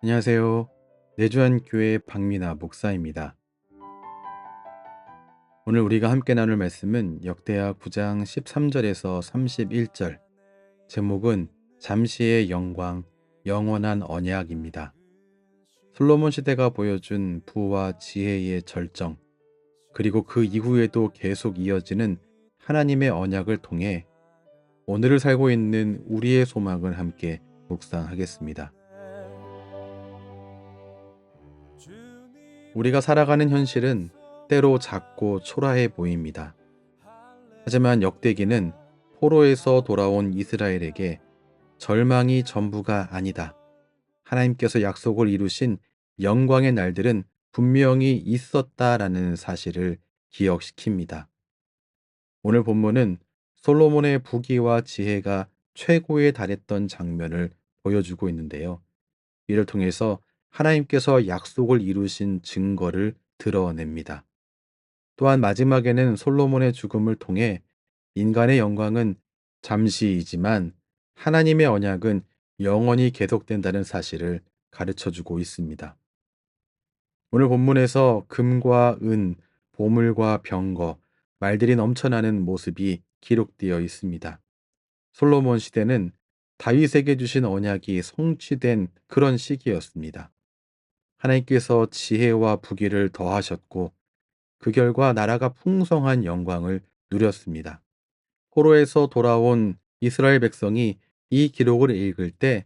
안녕하세요. 내주한 교회 박미나 목사입니다. 오늘 우리가 함께 나눌 말씀은 역대하 9장 13절에서 31절, 제목은 잠시의 영광, 영원한 언약입니다. 솔로몬 시대가 보여준 부와 지혜의 절정, 그리고 그 이후에도 계속 이어지는 하나님의 언약을 통해 오늘을 살고 있는 우리의 소망을 함께 묵상하겠습니다. 우리가 살아가는 현실은 때로 작고 초라해 보입니다. 하지만 역대기는 포로에서 돌아온 이스라엘에게 절망이 전부가 아니다. 하나님께서 약속을 이루신 영광의 날들은 분명히 있었다라는 사실을 기억시킵니다. 오늘 본문은 솔로몬의 부귀와 지혜가 최고에 달했던 장면을 보여주고 있는데요. 이를 통해서 하나님께서 약속을 이루신 증거를 드러냅니다. 또한 마지막에는 솔로몬의 죽음을 통해 인간의 영광은 잠시이지만 하나님의 언약은 영원히 계속된다는 사실을 가르쳐 주고 있습니다. 오늘 본문에서 금과 은, 보물과 병거, 말들이 넘쳐나는 모습이 기록되어 있습니다. 솔로몬 시대는 다윗에게 주신 언약이 성취된 그런 시기였습니다. 하나님께서 지혜와 부귀를 더하셨고 그 결과 나라가 풍성한 영광을 누렸습니다. 포로에서 돌아온 이스라엘 백성이 이 기록을 읽을 때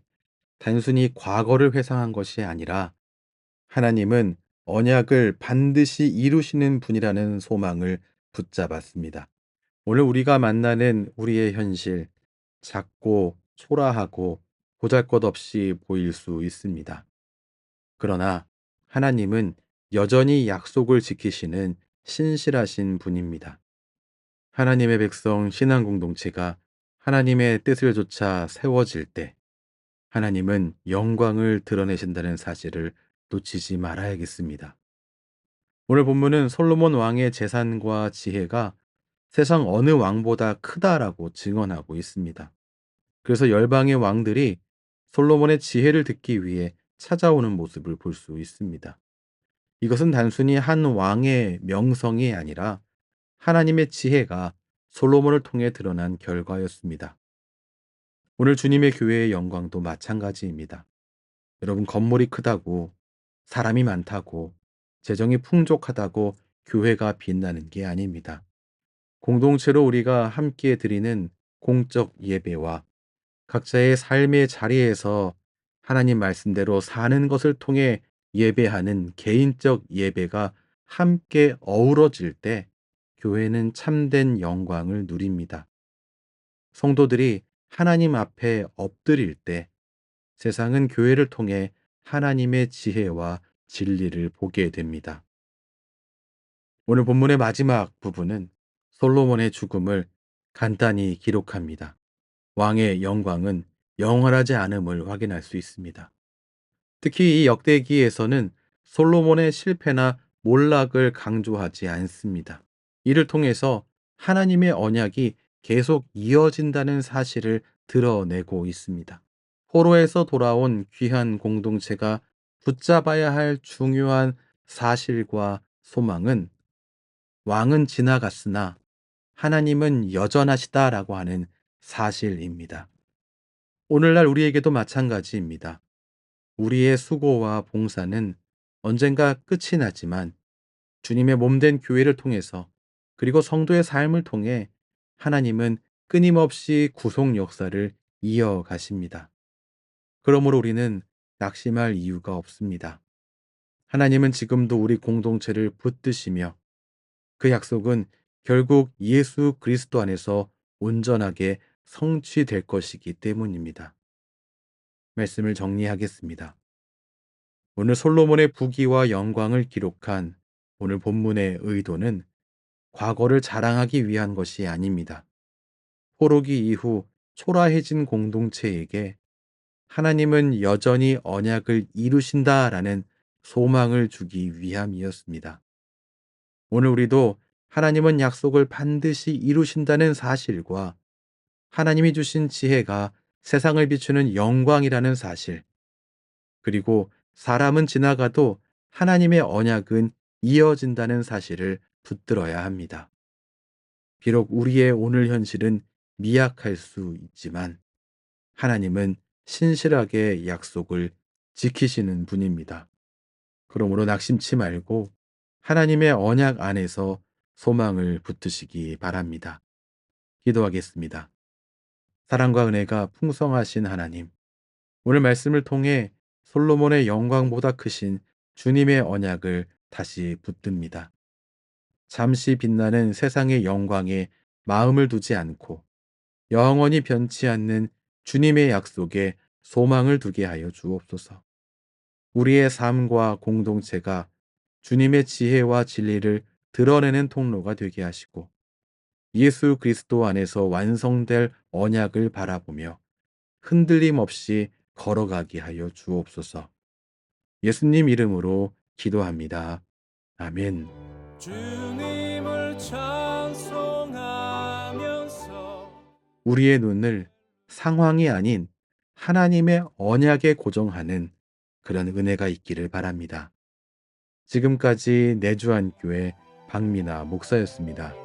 단순히 과거를 회상한 것이 아니라 하나님은 언약을 반드시 이루시는 분이라는 소망을 붙잡았습니다. 오늘 우리가 만나는 우리의 현실, 작고 초라하고 보잘것없이 보일 수 있습니다. 그러나 하나님은 여전히 약속을 지키시는 신실하신 분입니다. 하나님의 백성 신앙 공동체가 하나님의 뜻을 좇아 세워질 때 하나님은 영광을 드러내신다는 사실을 놓치지 말아야겠습니다. 오늘 본문은 솔로몬 왕의 재산과 지혜가 세상 어느 왕보다 크다라고 증언하고 있습니다. 그래서 열방의 왕들이 솔로몬의 지혜를 듣기 위해 찾아오는 모습을 볼 수 있습니다. 이것은 단순히 한 왕의 명성이 아니라 하나님의 지혜가 솔로몬을 통해 드러난 결과였습니다. 오늘 주님의 교회의 영광도 마찬가지입니다. 여러분, 건물이 크다고, 사람이 많다고, 재정이 풍족하다고 교회가 빛나는 게 아닙니다. 공동체로 우리가 함께 드리는 공적 예배와 각자의 삶의 자리에서 하나님 말씀대로 사는 것을 통해 예배하는 개인적 예배가 함께 어우러질 때 교회는 참된 영광을 누립니다. 성도들이 하나님 앞에 엎드릴 때 세상은 교회를 통해 하나님의 지혜와 진리를 보게 됩니다. 오늘 본문의 마지막 부분은 솔로몬의 죽음을 간단히 기록합니다. 왕의 영광은 영원하지 않음을 확인할 수 있습니다. 특히 이 역대기에서는 솔로몬의 실패나 몰락을 강조하지 않습니다. 이를 통해서 하나님의 언약이 계속 이어진다는 사실을 드러내고 있습니다. 포로에서 돌아온 귀한 공동체가 붙잡아야 할 중요한 사실과 소망은 왕은 지나갔으나 하나님은 여전하시다라고 하는 사실입니다. 오늘날 우리에게도 마찬가지입니다. 우리의 수고와 봉사는 언젠가 끝이 나지만 주님의 몸된 교회를 통해서 그리고 성도의 삶을 통해 하나님은 끊임없이 구속 역사를 이어가십니다. 그러므로 우리는 낙심할 이유가 없습니다. 하나님은 지금도 우리 공동체를 붙드시며 그 약속은 결국 예수 그리스도 안에서 온전하게 성취될 것이기 때문입니다. 말씀을 정리하겠습니다. 오늘 솔로몬의 부귀와 영광을 기록한 오늘 본문의 의도는 과거를 자랑하기 위한 것이 아닙니다. 포로기 이후 초라해진 공동체에게 하나님은 여전히 언약을 이루신다라는 소망을 주기 위함이었습니다. 오늘 우리도 하나님은 약속을 반드시 이루신다는 사실과 하나님이 주신 지혜가 세상을 비추는 영광이라는 사실, 그리고 사람은 지나가도 하나님의 언약은 이어진다는 사실을 붙들어야 합니다. 비록 우리의 오늘 현실은 미약할 수 있지만 하나님은 신실하게 약속을 지키시는 분입니다. 그러므로 낙심치 말고 하나님의 언약 안에서 소망을 붙드시기 바랍니다. 기도하겠습니다. 사랑과 은혜가 풍성하신 하나님, 오늘 말씀을 통해 솔로몬의 영광보다 크신 주님의 언약을 다시 붙듭니다. 잠시 빛나는 세상의 영광에 마음을 두지 않고 영원히 변치 않는 주님의 약속에 소망을 두게 하여 주옵소서. 우리의 삶과 공동체가 주님의 지혜와 진리를 드러내는 통로가 되게 하시고 예수 그리스도 안에서 완성될 언약을 바라보며 흔들림 없이 걸어가게 하여 주옵소서. 예수님 이름으로 기도합니다. 아멘. 주님을 찬송하면서 우리의 눈을 상황이 아닌 하나님의 언약에 고정하는 그런 은혜가 있기를 바랍니다. 지금까지 내주한교회 박민아 목사였습니다.